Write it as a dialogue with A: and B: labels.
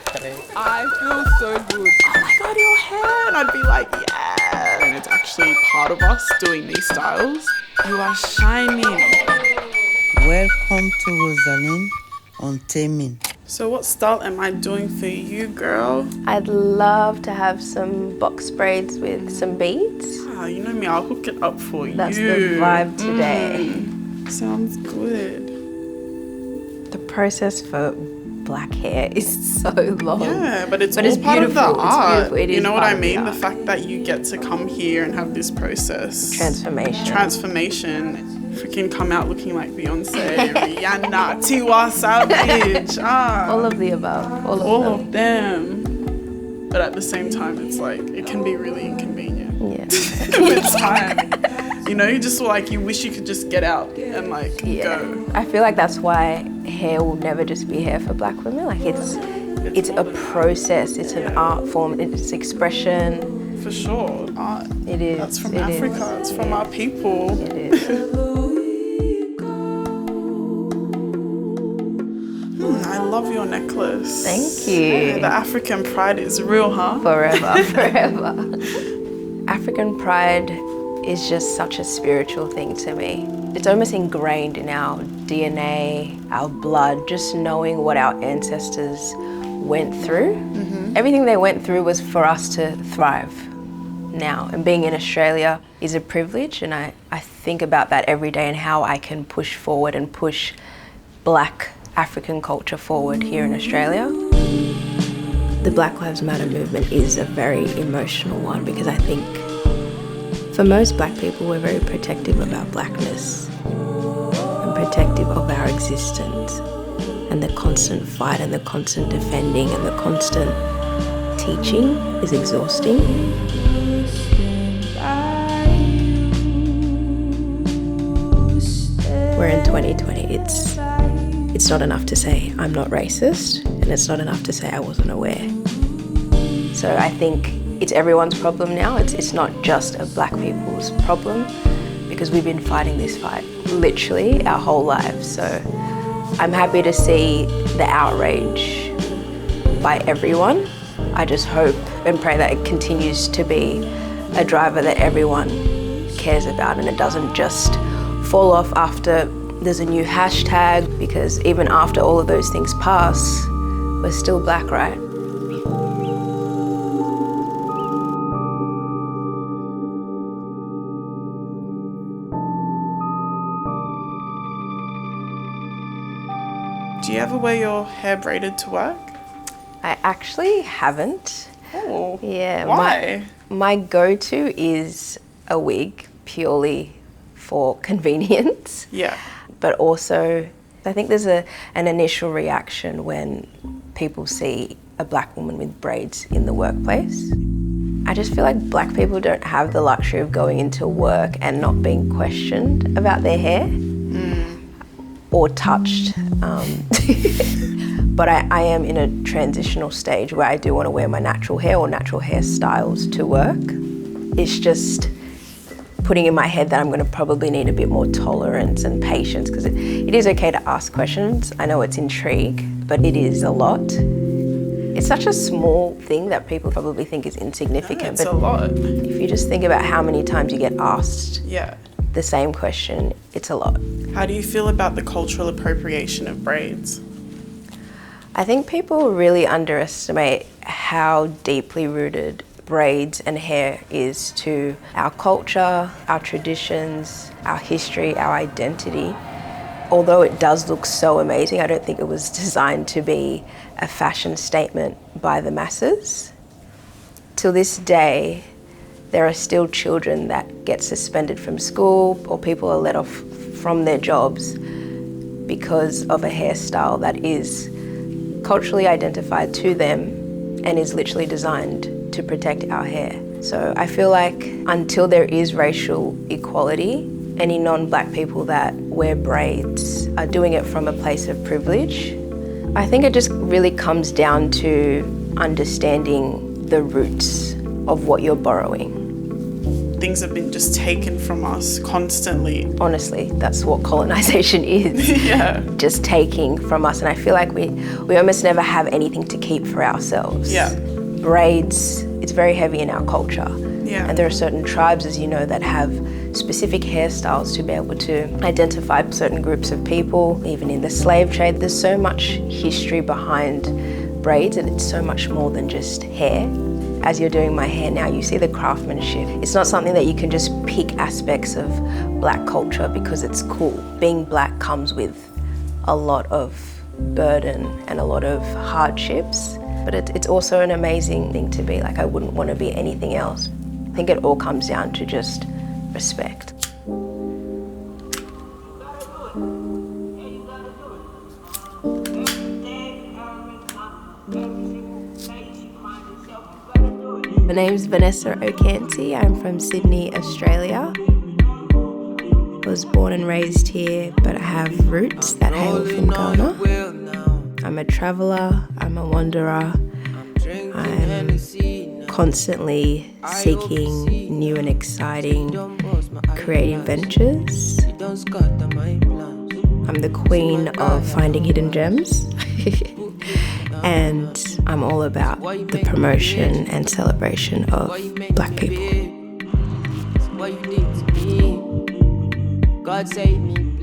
A: today?
B: I feel so good.
C: Oh my God, your hair. And I'd be like, yeah. And it's actually part of us doing these styles. You are shining.
A: Welcome to Rosaline Untaming.
C: So what style am I doing for you, girl?
D: I'd love to have some box braids with some beads.
C: Ah, you know me, I'll hook it up for you.
D: That's the vibe today.
C: Sounds good.
D: The process for black hair is so long.
C: Yeah, but it's
D: But
C: all
D: it's
C: part of the
D: beautiful. It's
C: art.
D: beautiful. It
C: You
D: is
C: know what
D: part
C: I
D: of the
C: mean? The
D: art.
C: fact that you get to come here and have this process. Transformation. Freaking come out looking like Beyonce, Rihanna, Tiwa Savage.
D: All of the above.
C: All of them. But at the same time, it's like, it can be really inconvenient.
D: Yeah.
C: With time. You know, you just like, you wish you could just get out and like go.
D: I feel like that's why hair will never just be hair for black women. Like it's a process, it's an art form, it's expression.
C: For sure, art.
D: It is.
C: That's from Africa, it's from our people.
D: It is.
C: I love your necklace.
D: Thank you.
C: Yeah, the African pride is real, huh?
D: Forever, forever. African pride is just such a spiritual thing to me. It's almost ingrained in our DNA, our blood, just knowing what our ancestors went through. Everything they went through was for us to thrive now. And being in Australia is a privilege, and I think about that every day and how I can push forward and push black African culture forward here in Australia. The Black Lives Matter movement is a very emotional one because I think for most black people, we're very protective of our blackness and protective of our existence, and the constant fight and the constant defending and the constant teaching is exhausting. We're in 2020. It's not enough to say I'm not racist, and it's not enough to say I wasn't aware. So I think it's everyone's problem now. It's not just a black people's problem, because we've been fighting this fight literally our whole lives. So I'm happy to see the outrage by everyone. I just hope and pray that it continues to be a driver that everyone cares about, and it doesn't just fall off after there's a new hashtag, because even after all of those things pass, we're still black, right?
C: Do you ever wear your hair braided to work?
D: I actually haven't.
C: Oh,
D: Yeah.
C: why?
D: My go-to is a wig, purely for convenience.
C: Yeah.
D: But also, I think there's an initial reaction when people see a black woman with braids in the workplace. I just feel like black people don't have the luxury of going into work and not being questioned about their hair or touched. But I am in a transitional stage where I do want to wear my natural hair or natural hairstyles to work. It's just putting in my head that I'm going to probably need a bit more tolerance and patience, because it is okay to ask questions. I know it's intrigue, but it is a lot. It's such a small thing that people probably think is insignificant.
C: It's
D: but
C: a lot.
D: if you just think about how many times you get asked
C: Yeah.
D: the same question, it's a lot.
C: How do you feel about the cultural appropriation of braids?
D: I think people really underestimate how deeply rooted braids and hair is to our culture, our traditions, our history, our identity. Although it does look so amazing, I don't think it was designed to be a fashion statement by the masses. Till this day, there are still children that get suspended from school, or people are let off from their jobs because of a hairstyle that is culturally identified to them and is literally designed to protect our hair. So I feel like until there is racial equality, any non-black people that wear braids are doing it from a place of privilege. I think it just really comes down to understanding the roots of what you're borrowing.
C: things have been just taken from us constantly.
D: Honestly, that's what colonization is.
C: Yeah.
D: Just taking from us. And I feel like we almost never have anything to keep for ourselves.
C: Yeah.
D: Braids, it's very heavy in our culture.
C: Yeah.
D: And there are certain tribes, as you know, that have specific hairstyles to be able to identify certain groups of people. Even in the slave trade, there's so much history behind braids, and it's so much more than just hair. As you're doing my hair now, you see the craftsmanship. It's not something that you can just pick aspects of Black culture because it's cool. Being Black comes with a lot of burden and a lot of hardships, but it's also an amazing thing to be. Like, I wouldn't want to be anything else. I think it all comes down to just respect. My name's Vanessa Ocansey. I'm from Sydney, Australia. I was born and raised here, but I have roots that hail from Ghana. I'm a traveller, I'm a wanderer. I'm constantly seeking new and exciting creative ventures. I'm the queen of finding hidden gems. And I'm all about the promotion and celebration of Black people.
E: God save me.